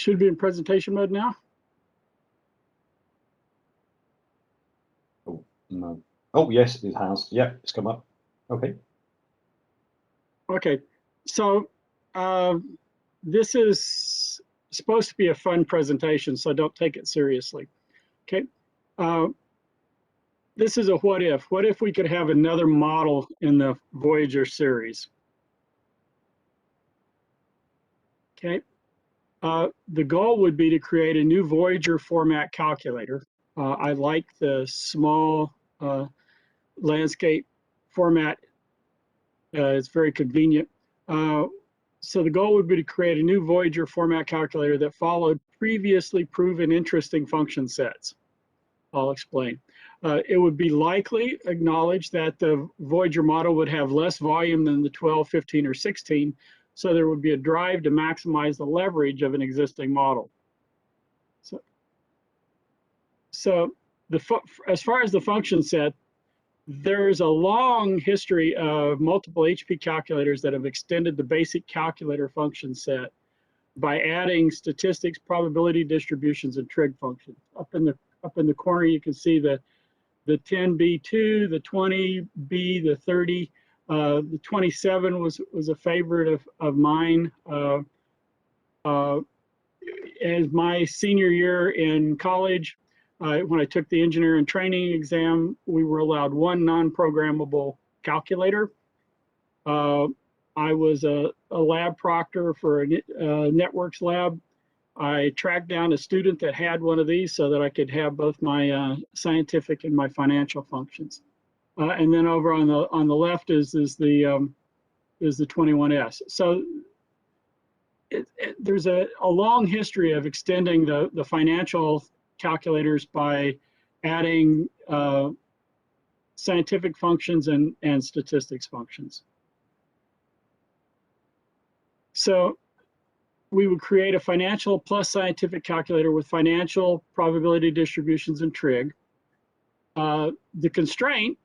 should be in presentation mode now. Oh, no. Oh, yes, it has. Yeah, it's come up. Okay. Okay, so this is supposed to be a fun presentation, so don't take it seriously. Okay, this is a what if. What if we could have another model in the Voyager series? Okay, the goal would be to create a new Voyager format calculator. I like the small landscape format. It's very convenient. So the goal would be to create a new Voyager format calculator that followed previously proven interesting function sets. I'll explain. It would be likely acknowledged that the Voyager model would have less volume than the 12, 15, or 16, so there would be a drive to maximize the leverage of an existing model. So as far as the function set, there's a long history of multiple HP calculators that have extended the basic calculator function set by adding statistics, probability distributions, and trig functions. Up in the corner, you can see the 10B2, the 20B, the 30, the 27 was a favorite of mine. As my senior year in college, when I took the engineering training exam, we were allowed one non-programmable calculator. I was a lab proctor for a networks lab. I tracked down a student that had one of these so that I could have both my scientific and my financial functions. And then over on the left is the 21S. So there's a long history of extending the financial calculators by adding scientific functions and statistics functions. So we would create a financial plus scientific calculator with financial probability distributions and trig. The constraint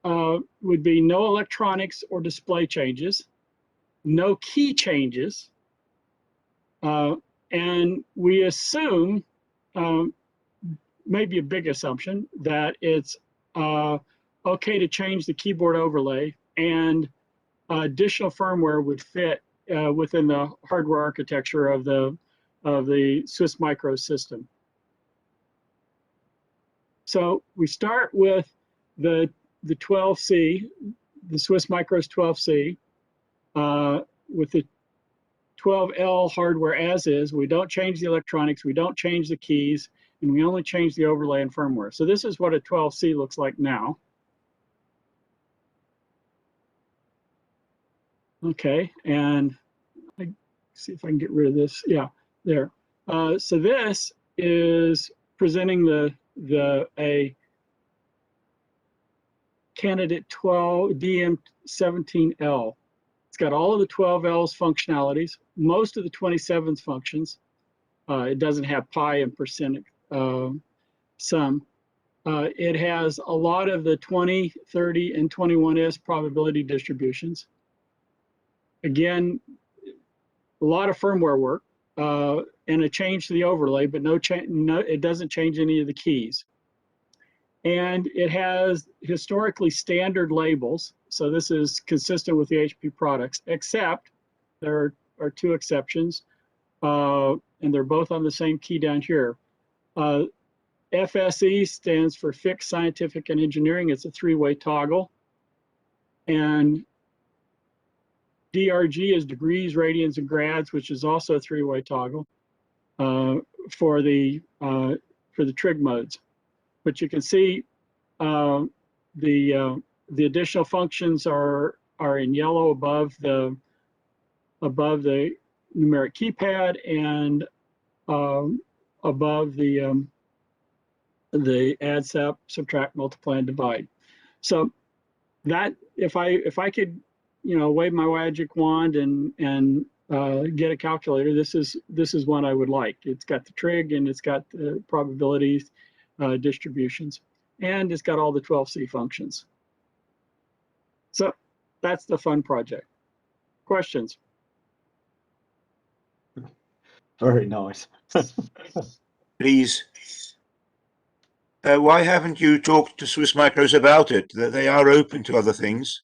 would be no electronics or display changes, no key changes, and we assume, maybe a big assumption, that it's okay to change the keyboard overlay, and additional firmware would fit within the hardware architecture of the Swiss Micro system. So we start with the 12C, the Swiss Micro's 12C, with the 12L hardware as is. We don't change the electronics, we don't change the keys, and we only change the overlay and firmware. So this is what a 12C looks like now. Okay, and see if I can get rid of this. Yeah, there. So this is presenting a candidate 12 DM17L. It's got all of the 12L's functionalities, most of the 27's functions. It doesn't have pi and percent sum. It has a lot of the 20, 30, and 21S probability distributions. Again, a lot of firmware work and a change to the overlay, but it doesn't change any of the keys. And it has historically standard labels. So this is consistent with the HP products, except there are two exceptions, and they're both on the same key down here. FSE stands for Fixed Scientific and Engineering. It's a three-way toggle. And DRG is degrees, radians, and grads, which is also a three-way toggle for the trig modes. But you can see the additional functions are in yellow above the numeric keypad and above the add, subtract, multiply, and divide. So that if I could, wave my magic wand and get a calculator, this is one I would like. It's got the trig and it's got the probabilities, distributions, and it's got all the 12C functions. So that's the fun project. Questions? Very nice. Please. Why haven't you talked to Swiss Micros about it? That they are open to other things.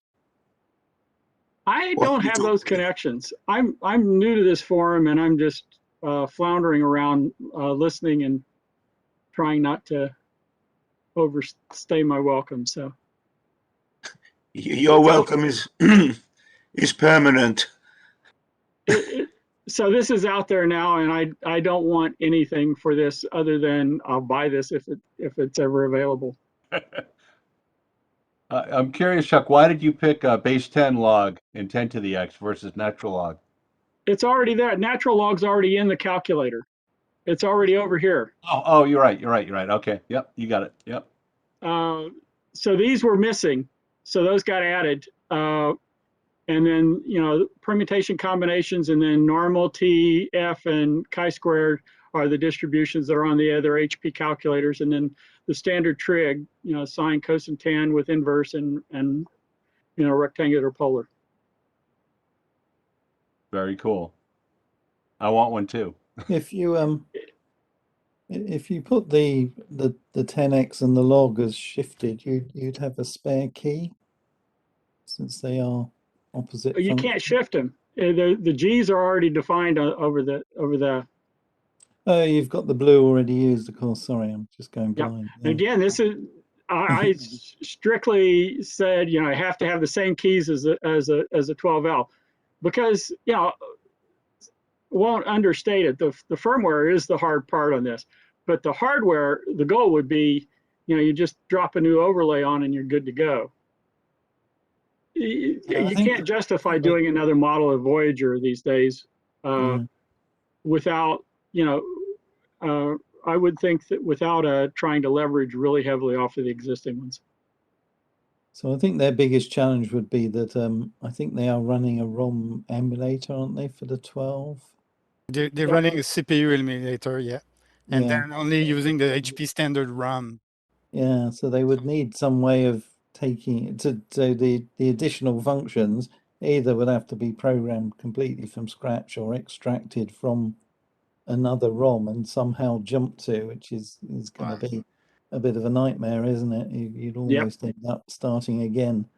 I Why don't don't you have talk those to them? connections. I'm new to this forum, and I'm just floundering around, listening and trying not to overstay my welcome. So Your welcome is is permanent. So this is out there now, and I don't want anything for this other than I'll buy this if it's ever available. I'm curious, Chuck, why did you pick base 10 log and 10 to the X versus natural log? It's already there. Natural log's already in the calculator. It's already over here. Oh, you're right. Okay. Yep. You got it. Yep. So these were missing. So those got added. And then, permutation combinations, and then normal, T, F, and chi-squared are the distributions that are on the other HP calculators. And then the standard trig, sine, cosine, tan with inverse and rectangular polar. Very cool. I want one too. If you put the 10x and the log as shifted, you'd have a spare key, since they are opposite You functions. can't shift them. The G's are already defined over the. Oh, you've got the blue already used, of course. Sorry, I'm just going blind. Yeah. Again, this is I strictly said I have to have the same keys as a 12L, because won't understate it. The firmware is the hard part on this, but the hardware, the goal would be you just drop a new overlay on and you're good to go. You can't justify doing another model of Voyager these days without, I would think that without trying to leverage really heavily off of the existing ones. So I think their biggest challenge would be that I think they are running a ROM emulator, aren't they, for the 12? They're running a CPU emulator, yeah. And Yeah. they're only using the HP standard RAM. Yeah, so they would need some way of taking it so the additional functions either would have to be programmed completely from scratch or extracted from another ROM and somehow jump to, which is going to be a bit of a nightmare, isn't it? You'd almost end up starting again.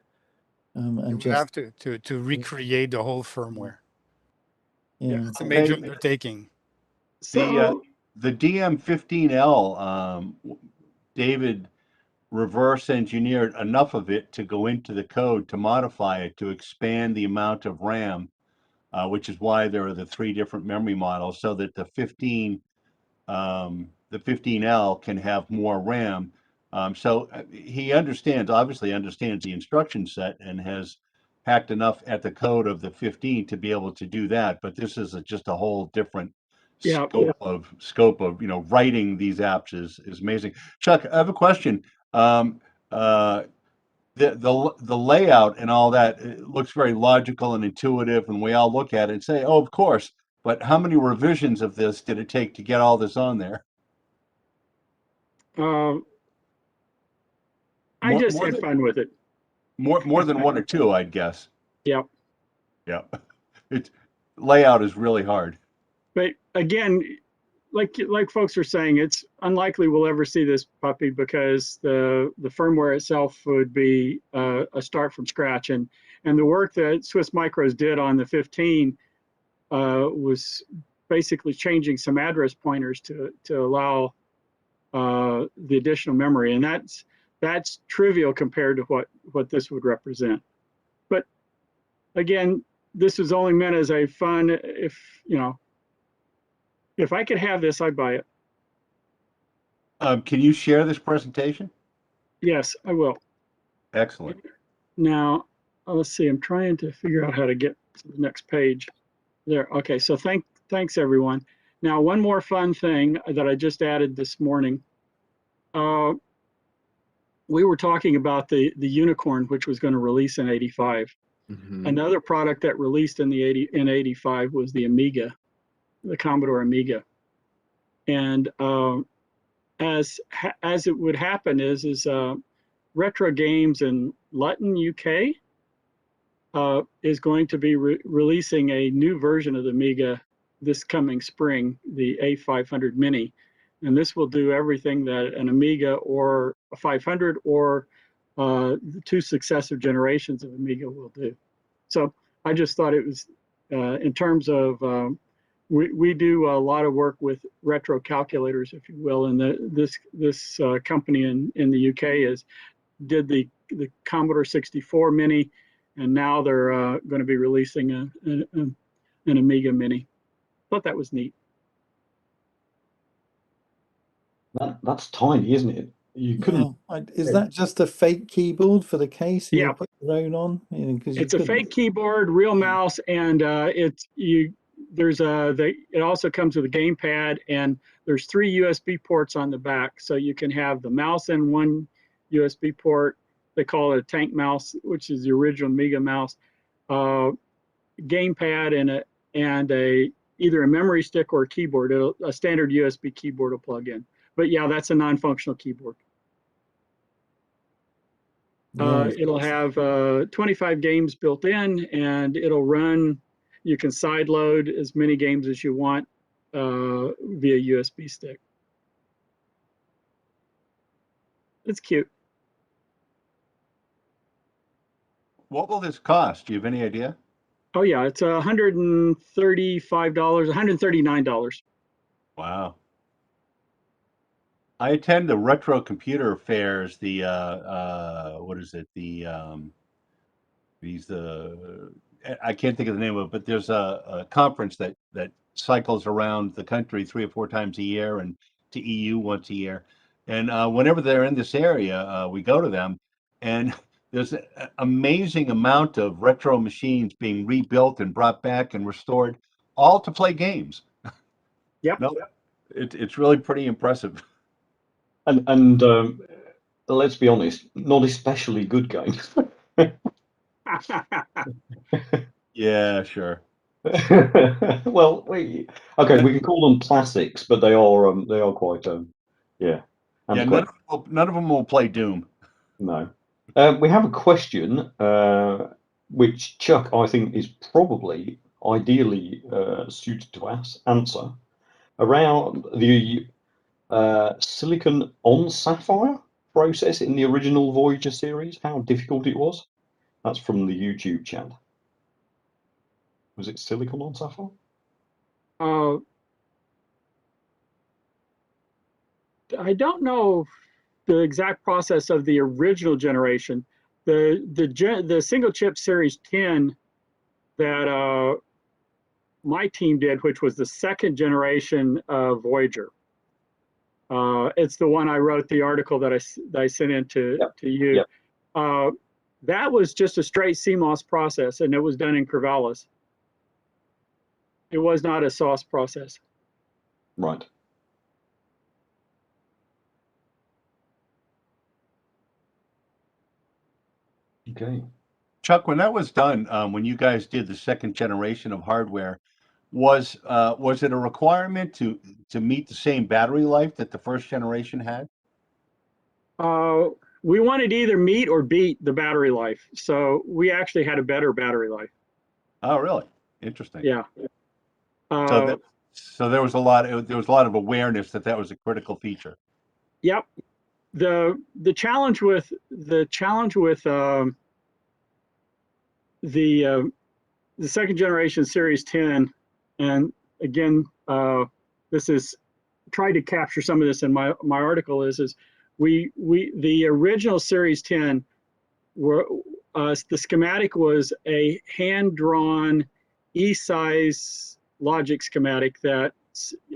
And you have to recreate the whole firmware. Yeah, it's a major undertaking. The DM15L, David reverse engineered enough of it to go into the code to modify it to expand the amount of RAM, which is why there are the 3 different memory models, so that the 15L can have more RAM. So he obviously understands the instruction set and has hacked enough at the code of the 15 to be able to do that. But this is just a whole different scope of writing these apps is amazing. Chuck, I have a question. The layout and all that, it looks very logical and intuitive, and we all look at it and say, oh, of course. But how many revisions of this did it take to get all this on there? I just had fun with it. More than 1 or 2, I'd guess. Yep. Yeah. Layout is really hard. But again, like folks are saying, it's unlikely we'll ever see this puppy because the firmware itself would be a start from scratch, and the work that Swiss Micros did on the 15 was basically changing some address pointers to allow the additional memory, and that's trivial compared to what this would represent. But again, this was only meant as a fun. If I could have this, I'd buy it. Can you share this presentation? Yes, I will. Excellent. Now, let's see. I'm trying to figure out how to get to the next page. There. Okay. So thanks everyone. Now, one more fun thing that I just added this morning. We were talking about the Unicorn, which was going to release in '85. Mm-hmm. Another product that released in '85 was the Amiga, the Commodore Amiga. And as it would happen is Retro Games in Luton, UK, is going to be releasing a new version of the Amiga this coming spring, the A500 Mini. And this will do everything that an Amiga or a 500 or the two successive generations of Amiga will do. So I just thought it was, in terms of, we do a lot of work with retro calculators, if you will, and this company in the UK did the Commodore 64 Mini, and now they're going to be releasing an Amiga Mini. Thought that was neat. That's tiny, isn't it? You couldn't. Yeah. Is that just a fake keyboard for the case? Yeah. You put your own on? You know, 'cause you It's a couldn't- fake keyboard, real mouse, and it also comes with a gamepad, and there's 3 USB ports on the back, so you can have the mouse in one USB port. They call it a tank mouse, which is the original Amiga mouse, gamepad, and either a memory stick or a keyboard. A standard USB keyboard will plug in. But yeah, that's a non-functional keyboard. Yeah. It'll have 25 games built in, and it'll run. You can sideload as many games as you want via USB stick. It's cute. What will this cost? Do you have any idea? Oh yeah, it's $135, $139. Wow. I attend the retro computer fairs, the what is it? I can't think of the name of it, but there's a conference that cycles around the country 3 or 4 times a year and to EU once a year. And whenever they're in this area, we go to them, and there's an amazing amount of retro machines being rebuilt and brought back and restored, all to play games. Yep. No, it's really pretty impressive. And let's be honest, not especially good games. Yeah, sure. Well, we can call them classics, but they are quite yeah. Yeah, antiquated. none of them will play Doom. No. We have a question which Chuck, I think, is probably ideally suited to answer around the silicon on sapphire process in the original Voyager series, how difficult it was. That's from the YouTube chat. Was it silicon on sapphire? I don't know the exact process of the original generation. The single chip Series 10 that my team did, which was the second generation of Voyager. It's the one I wrote the article that I sent in to you. Yep. That was just a straight CMOS process, and it was done in Corvallis. It was not a sauce process. Right. Okay. Chuck, when that was done, when you guys did the second generation of hardware, was it a requirement to meet the same battery life that the first generation had? We wanted to either meet or beat the battery life, so we actually had a better battery life. Oh, really? Interesting. Yeah. So there was a lot of awareness that was a critical feature. Yep. The challenge with the second generation Series 10, and again, this is tried to capture some of this in my article, is the original Series 10 were the schematic was a hand-drawn E-size logic schematic that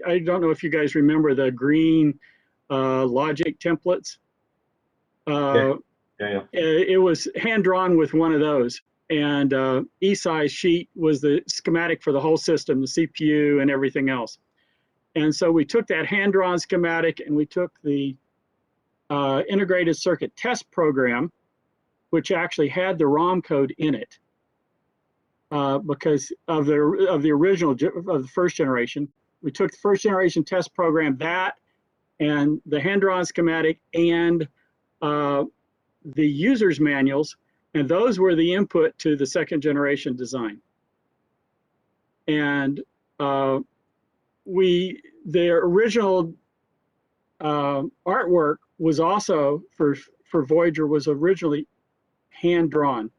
I don't know if you guys remember the green logic templates. Yeah. It was hand-drawn with one of those, and E-size sheet was the schematic for the whole system, the CPU and everything else. And so we took that hand-drawn schematic and we took the integrated circuit test program, which actually had the ROM code in it because of the original of the first generation. We took the first generation test program, that and the hand-drawn schematic and the user's manuals, and those were the input to the second generation design. And the original artwork was also for Voyager was originally hand drawn,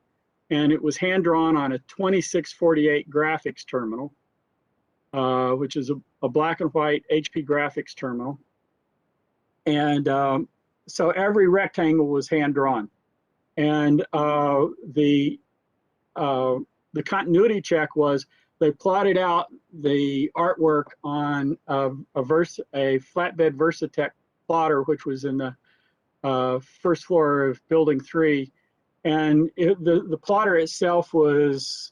and it was hand drawn on a 2648 graphics terminal, which is a black and white HP graphics terminal. And so every rectangle was hand drawn, and the continuity check was they plotted out the artwork on a flatbed Versatech plotter, which was in the first floor of Building 3, and the plotter itself was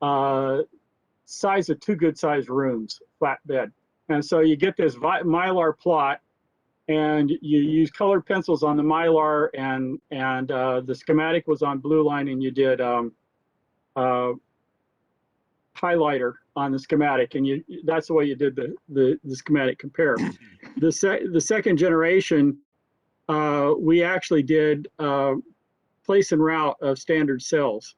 size of 2 good-sized rooms, flatbed. And so you get this Mylar plot, and you use colored pencils on the Mylar, and the schematic was on blue line, and you did highlighter on the schematic, and that's the way you did the schematic compare. The second generation, we actually did place and route of standard cells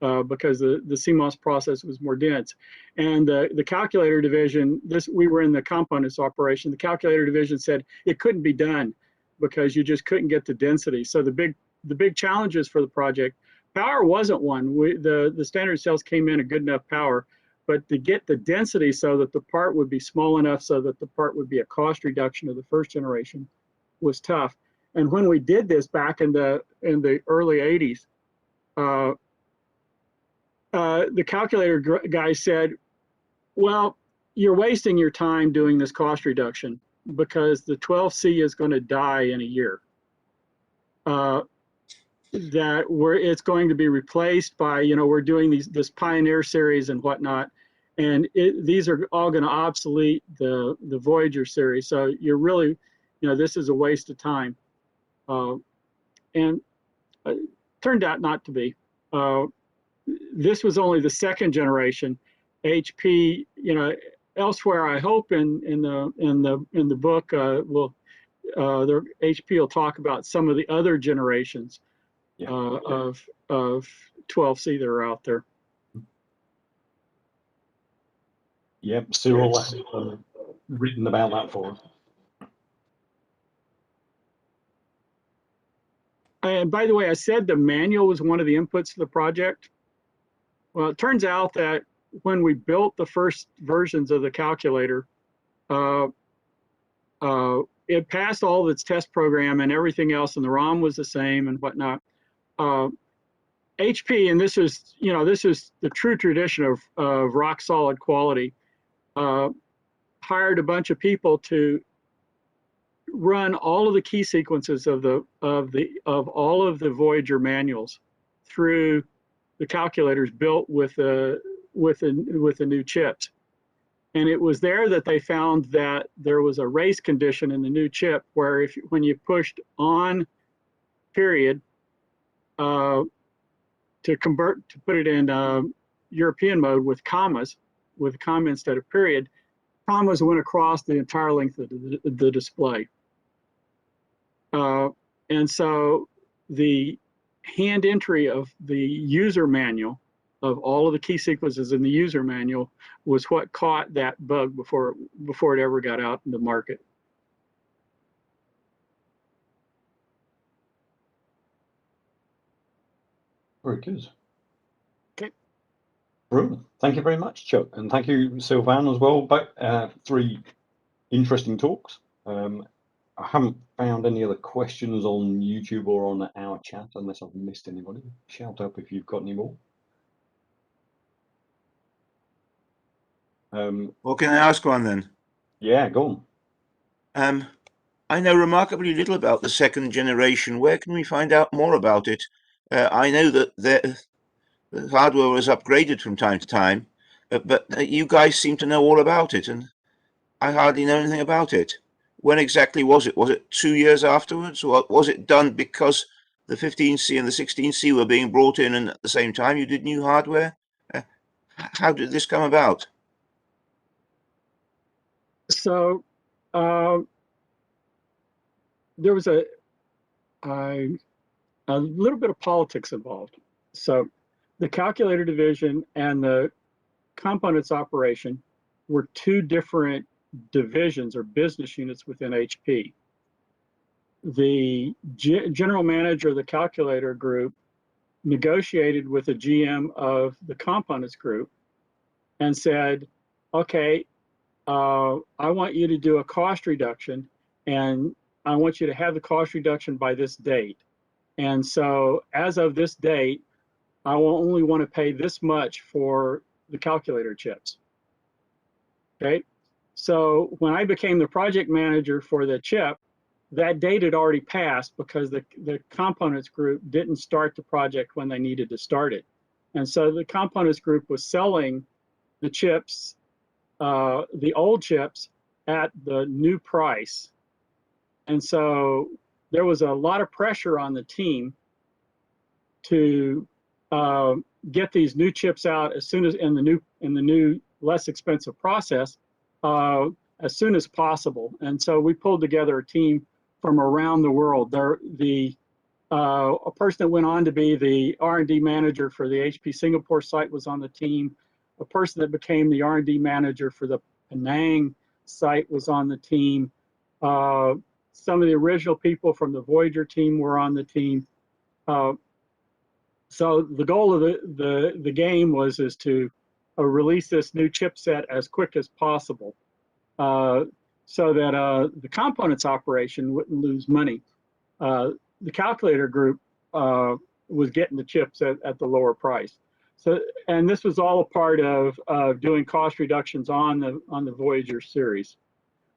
because the CMOS process was more dense. And the calculator division, we were in the components operation, the calculator division said it couldn't be done because you just couldn't get the density. So the big challenges for the project, power wasn't one. The standard cells came in a good enough power, but to get the density so that the part would be small enough so that the part would be a cost reduction of the first generation was tough. And when we did this back in the early 80s, the calculator guy said, well, you're wasting your time doing this cost reduction because the 12C is going to die in a year. It's going to be replaced by, we're doing this Pioneer series and whatnot, and these are all going to obsolete the Voyager series. So you're really, this is a waste of time. And turned out not to be. This was only the second generation. HP, elsewhere, I hope in the book, HP will talk about some of the other generations of 12C that are out there. Yep, Cyril has written about that for us. And by the way, I said the manual was one of the inputs to the project. Well, it turns out that when we built the first versions of the calculator, it passed all of its test program and everything else, and the ROM was the same and whatnot. HP, and this is the true tradition of rock solid quality, hired a bunch of people to run all of the key sequences of all of the Voyager manuals through the calculators built with the new chips. And it was there that they found that there was a race condition in the new chip where when you pushed on period to put it in European mode with commas instead of period, commas went across the entire length of the display. And so the hand entry of the user manual of all of the key sequences in the user manual was what caught that bug before it ever got out in the market. Very good. Okay. Brilliant. Thank you very much, Chuck. And thank you, Sylvain, as well. But 3 interesting talks. I haven't found any other questions on YouTube or on our chat, unless I've missed anybody. Shout up if you've got any more. Well, can I ask one then? Yeah, go on. I know remarkably little about the second generation. Where can we find out more about it? I know that the hardware was upgraded from time to time, but you guys seem to know all about it, and I hardly know anything about it. When exactly was it? Was it 2 years afterwards, or was it done because the 15C and the 16C were being brought in, and at the same time you did new hardware? How did this come about? So there was a little bit of politics involved. So the calculator division and the components operation were 2 different divisions or business units within HP. The general manager of the calculator group negotiated with the GM of the components group and said, okay, I want you to do a cost reduction, and I want you to have the cost reduction by this date. And so as of this date, I will only want to pay this much for the calculator chips. Okay. So when I became the project manager for the chip, that date had already passed because the components group didn't start the project when they needed to start it. And so the components group was selling the chips, the old chips, at the new price. And so there was a lot of pressure on the team to get these new chips out as soon as in the new less expensive process as soon as possible. And so we pulled together a team from around the world. A person that went on to be the R&D manager for the HP Singapore site was on the team. A person that became the R&D manager for the Penang site was on the team. Some of the original people from the Voyager team were on the team. So the goal of the game is to release this new chipset as quick as possible, so that the components operation wouldn't lose money. The calculator group was getting the chips at the lower price. So, and this was all a part of doing cost reductions on the Voyager series,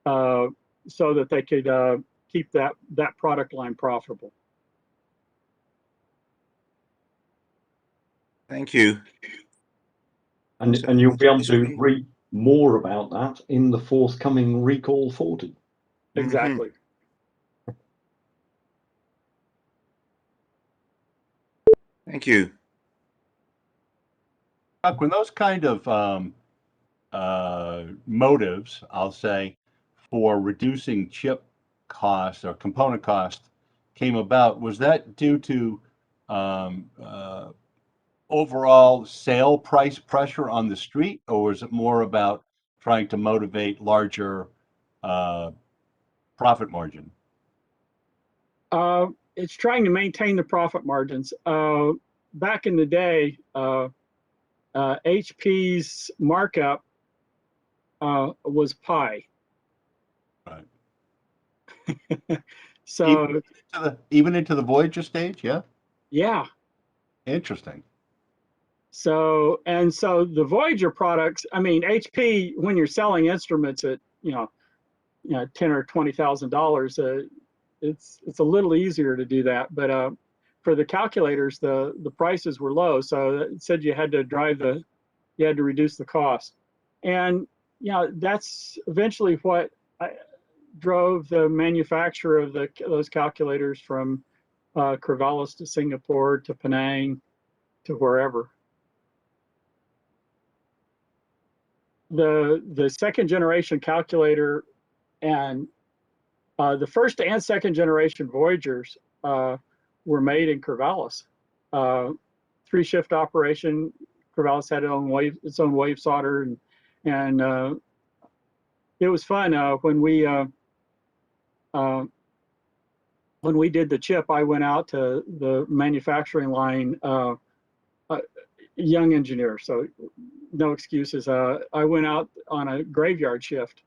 so that they could keep that product line profitable. Thank you. And you'll be able to read more about that in the forthcoming Recall 40. Exactly. Thank you. Chuck, when those kind of motives, I'll say, for reducing chip costs or component costs came about, was that due to overall sale price pressure on the street, or was it more about trying to motivate larger profit margin? It's trying to maintain the profit margins. Back in the day, HP's markup was pi. Right. So even into the Voyager stage, yeah. Yeah. Interesting. So the Voyager products, I mean, HP, when you're selling instruments at $10,000 or $20,000, it's a little easier to do that. But for the calculators, the prices were low, so it said you had to reduce the cost, and that's eventually what drove the manufacture of those calculators from Corvallis to Singapore to Penang to wherever. The second generation calculator and the first and second generation Voyagers were made in Corvallis. 3-shift operation. Corvallis had its own wave solder, and it was fun when we did the chip. I went out to the manufacturing line, young engineer, so no excuses. I went out on a graveyard shift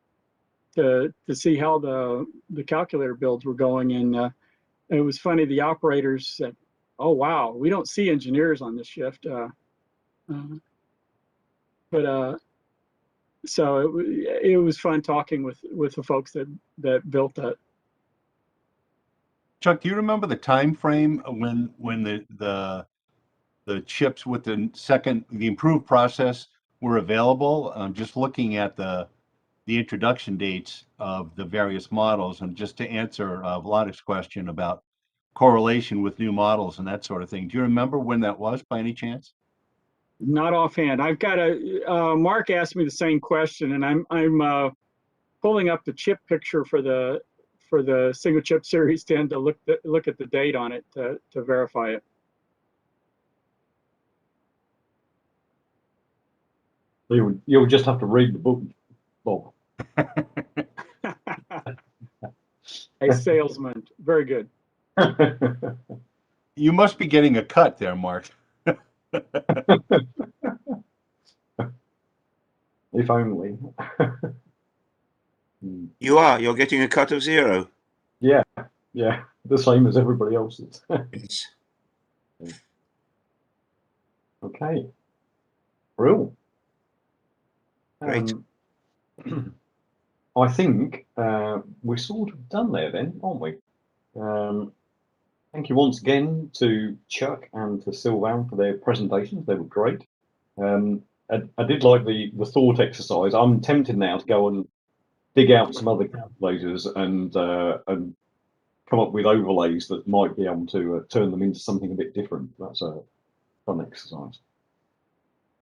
to see how the calculator builds were going, and it was funny. The operators said, "Oh wow, we don't see engineers on this shift," so it was fun talking with the folks that built that. Chuck, do you remember the time frame when the chips with the improved process were available? Just looking at the introduction dates of the various models, and just to answer Vladik's question about correlation with new models and that sort of thing. Do you remember when that was by any chance? Not offhand. I've got Mark asked me the same question, and I'm pulling up the chip picture for the single chip series 10 to look at the date on it to verify it. You'll just have to read the book, Bob. A salesman. Very good. You must be getting a cut there, Mark. If only. You are. You're getting a cut of 0. Yeah, the same as everybody else's. Yes. Okay, real. Great. I think we're sort of done there then, aren't we? Thank you once again to Chuck and to Sylvan for their presentations. They were great. I did like the thought exercise. I'm tempted now to go and dig out some other calculators and come up with overlays that might be able to turn them into something a bit different. That's a fun exercise.